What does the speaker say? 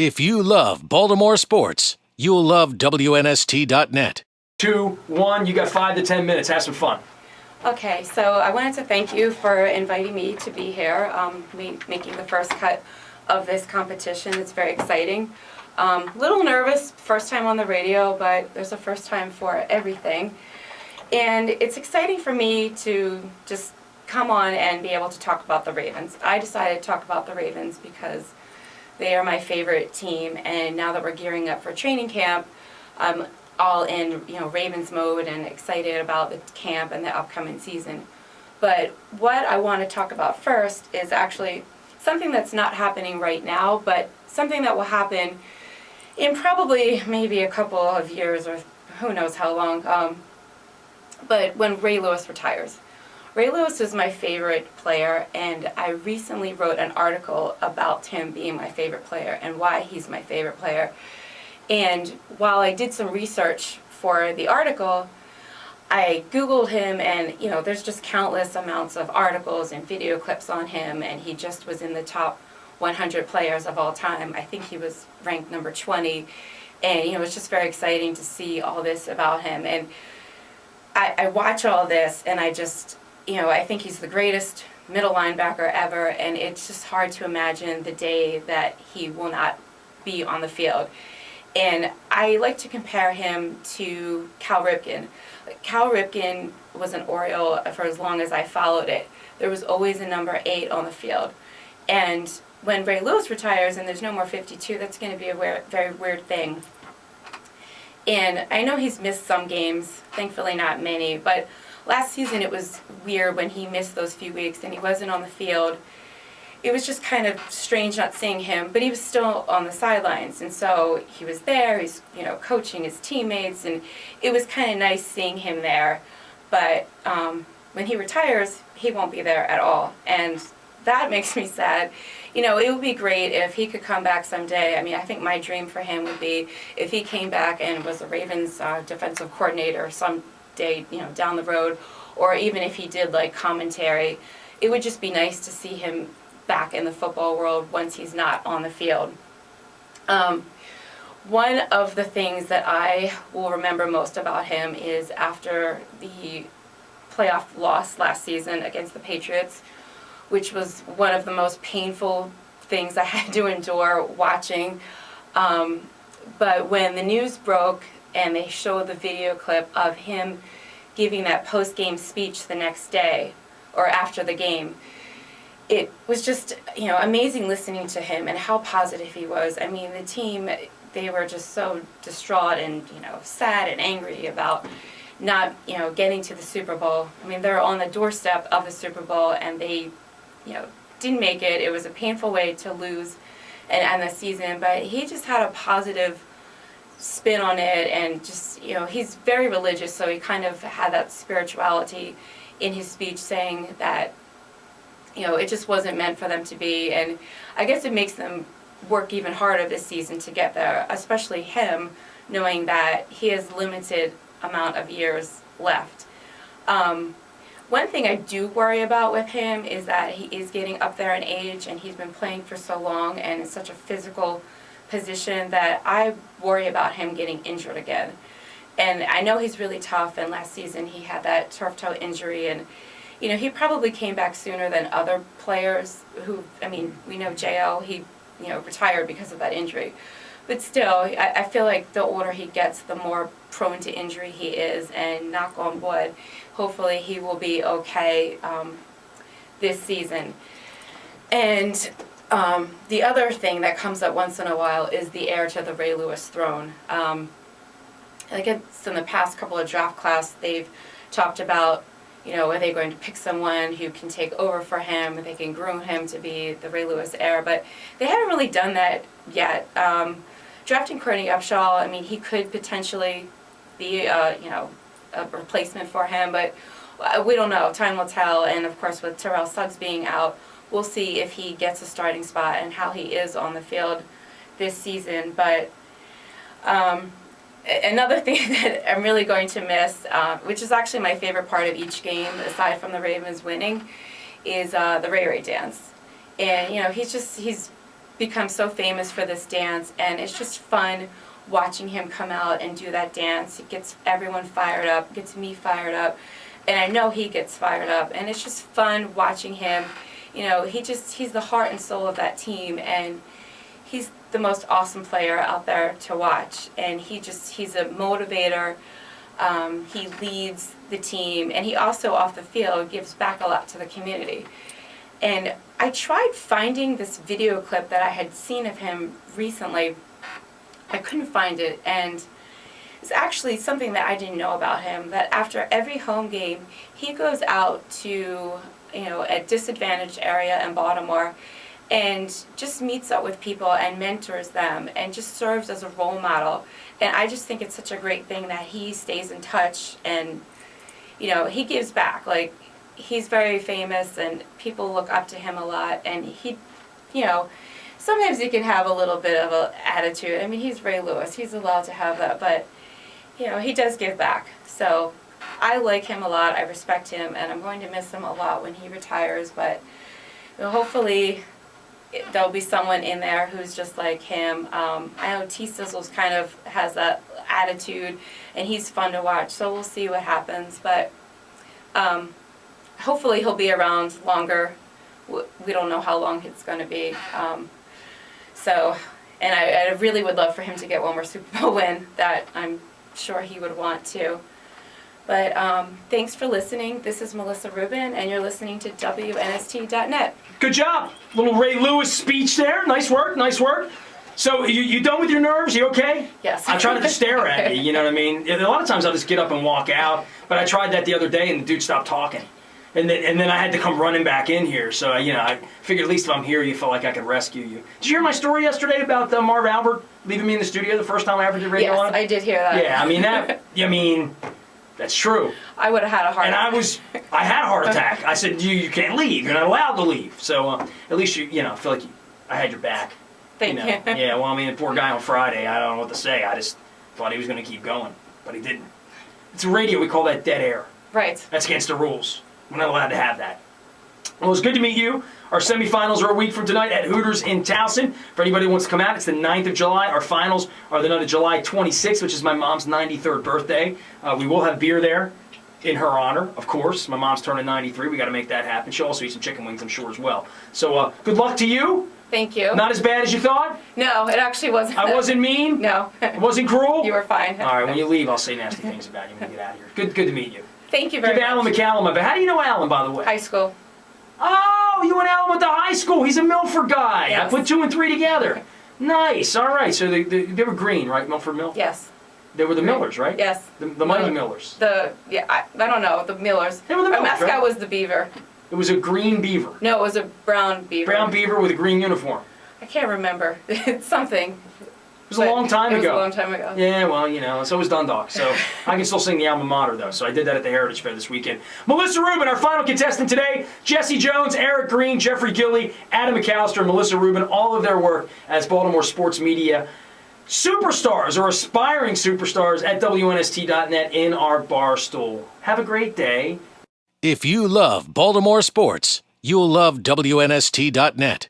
If you love Baltimore sports, you'll love WNST.net. 2, 1, you got 5 to 10 minutes. Have some fun. Okay, so I wanted to thank you for inviting me to be here, making the first cut of this competition. It's very exciting. Little nervous, first time on the radio, but there's a first time for everything. And it's exciting for me to just come on and be able to talk about the Ravens. I decided to talk about the Ravens because they are my favorite team, and now that we're gearing up for training camp, I'm all in, Ravens mode and excited about the camp and the upcoming season. But what I want to talk about first is actually something that's not happening right now, but something that will happen in probably maybe a couple of years or who knows how long, but when Ray Lewis retires. Ray Lewis is my favorite player, and I recently wrote an article about him being my favorite player and why he's my favorite player. And while I did some research for the article, I Googled him, and there's just countless amounts of articles and video clips on him, and he just was in the top 100 players of all time. I think he was ranked number 20, and it was just very exciting to see all this about him. And I watch all this, and I just, I think he's the greatest middle linebacker ever, and it's just hard to imagine the day that he will not be on the field. And I like to compare him to Cal Ripken. Cal Ripken was an Oriole for as long as I followed it. There was always a number 8 on the field. And when Ray Lewis retires and there's no more 52, that's going to be a very weird thing. And I know he's missed some games, thankfully not many, but last season it was weird when he missed those few weeks and he wasn't on the field. It was just kind of strange not seeing him, but he was still on the sidelines, and so he was there. He's coaching his teammates, and it was kind of nice seeing him there. But when he retires, he won't be there at all, and that makes me sad. It would be great if he could come back someday. I mean, I think my dream for him would be if he came back and was the Ravens defensive coordinator someday, down the road, or even if he did like commentary. It would just be nice to see him back in the football world once he's not on the field. One of the things that I will remember most about him is after the playoff loss last season against the Patriots, which was one of the most painful things I had to endure watching. But when the news broke and they showed the video clip of him giving that post-game speech the next day or after the game, it was just, amazing listening to him and how positive he was. I mean, the team, they were just so distraught and, sad and angry about not, getting to the Super Bowl. I mean, they're on the doorstep of the Super Bowl and they, didn't make it. It was a painful way to lose and end the season, but he just had a positive spin on it, and just, he's very religious, so he kind of had that spirituality in his speech, saying that it just wasn't meant for them to be, and I guess it makes them work even harder this season to get there, especially him, knowing that he has limited amount of years left. One thing I do worry about with him is that he is getting up there in age, and he's been playing for so long and in such a physical position that I worry about him getting injured again. And I know he's really tough, and last season he had that turf toe injury, and he probably came back sooner than other players who, we know JL, he, retired because of that injury. But still, I feel like the older he gets, the more prone to injury he is, and knock on wood, hopefully he will be okay this season. And the other thing that comes up once in a while is the heir to the Ray Lewis throne. I guess in the past couple of draft class, they've talked about, are they going to pick someone who can take over for him, and they can groom him to be the Ray Lewis heir, but they haven't really done that yet. Drafting Courtney Upshaw, he could potentially be, a replacement for him, but we don't know. Time will tell, and of course with Terrell Suggs being out, we'll see if he gets a starting spot and how he is on the field this season. But another thing that I'm really going to miss, which is actually my favorite part of each game, aside from the Ravens winning, is the Ray Ray dance. And he's become so famous for this dance, and it's just fun watching him come out and do that dance. It gets everyone fired up, gets me fired up, and I know he gets fired up, and it's just fun watching him. You know, he's the heart and soul of that team, and he's the most awesome player out there to watch, and he's a motivator. He leads the team, and he also off the field gives back a lot to the community. And I tried finding this video clip that I had seen of him recently. I couldn't find it, and it's actually something that I didn't know about him, that after every home game, he goes out to, you know, a disadvantaged area in Baltimore and just meets up with people and mentors them and just serves as a role model. And I just think it's such a great thing that he stays in touch and, you know, he gives back. Like, he's very famous and people look up to him a lot, and he, you know, sometimes he can have a little bit of an attitude. I mean, he's Ray Lewis. He's allowed to have that, but, you know, he does give back. So I like him a lot. I respect him, and I'm going to miss him a lot when he retires, but you know, hopefully there'll be someone in there who's just like him. I know T-Sizzles kind of has that attitude, and he's fun to watch, so we'll see what happens. But hopefully he'll be around longer. We don't know how long it's going to be. And I really would love for him to get one more Super Bowl win that I'm sure he would want to. But thanks for listening. This is Melissa Rubin, and you're listening to WNST.net. Good job. Little Ray Lewis speech there. Nice work, nice work. So you done with your nerves? You okay? Yes. I try not to stare at you, you know what I mean? A lot of times I'll just get up and walk out, but I tried that the other day, and the dude stopped talking. And then I had to come running back in here. So, you know, I figured at least if I'm here, you felt like I could rescue you. Did you hear my story yesterday about Marv Albert leaving me in the studio the first time I ever did radio on? Yes, I did hear that. Yeah, that's true. I would have had a heart attack. And I had a heart attack. I said, you can't leave. You're not allowed to leave. So at least I feel like I had your back. Thank you. Yeah, well, I mean, the poor guy on Friday, I don't know what to say. I just thought he was going to keep going, but he didn't. It's radio. We call that dead air. Right. That's against the rules. We're not allowed to have that. Well, it's good to meet you. Our semifinals are a week from tonight at Hooters in Towson. For anybody who wants to come out, it's the 9th of July. Our finals are the night of July 26th, which is my mom's 93rd birthday. We will have beer there in her honor, of course. My mom's turning 93. We got to make that happen. She'll also eat some chicken wings, I'm sure, as well. So good luck to you. Thank you. Not as bad as you thought? No, it actually wasn't. I wasn't mean? No. I wasn't cruel? You were fine. All right, when you leave, I'll say nasty things about you when you get out of here. Good to meet you. Thank you very much. Give Alan McCallum a bet. How do you know Alan, by the way? High school. Oh, you and Alan went to high school. He's a Milford guy. Yes. I put 2 and 3 together. Nice. All right. So they were green, right? Milford Mill? Yes. They were the Millers, right? Yes. The Mighty Millers. I don't know, the Millers. They were the Our Millers, mascot right? was the beaver. It was a green beaver. No, it was a brown beaver. Brown beaver with a green uniform. I can't remember. It's something. It was a long time ago. It was a long time ago. Yeah, well, so was Dundalk. So I can still sing the alma mater, though. So I did that at the Heritage Fair this weekend. Melissa Rubin, our final contestant today. Jesse Jones, Eric Green, Jeffrey Gilly, Adam McAllister, and Melissa Rubin, all of their work as Baltimore sports media superstars or aspiring superstars at WNST.net in our bar stool. Have a great day. If you love Baltimore sports, you'll love WNST.net.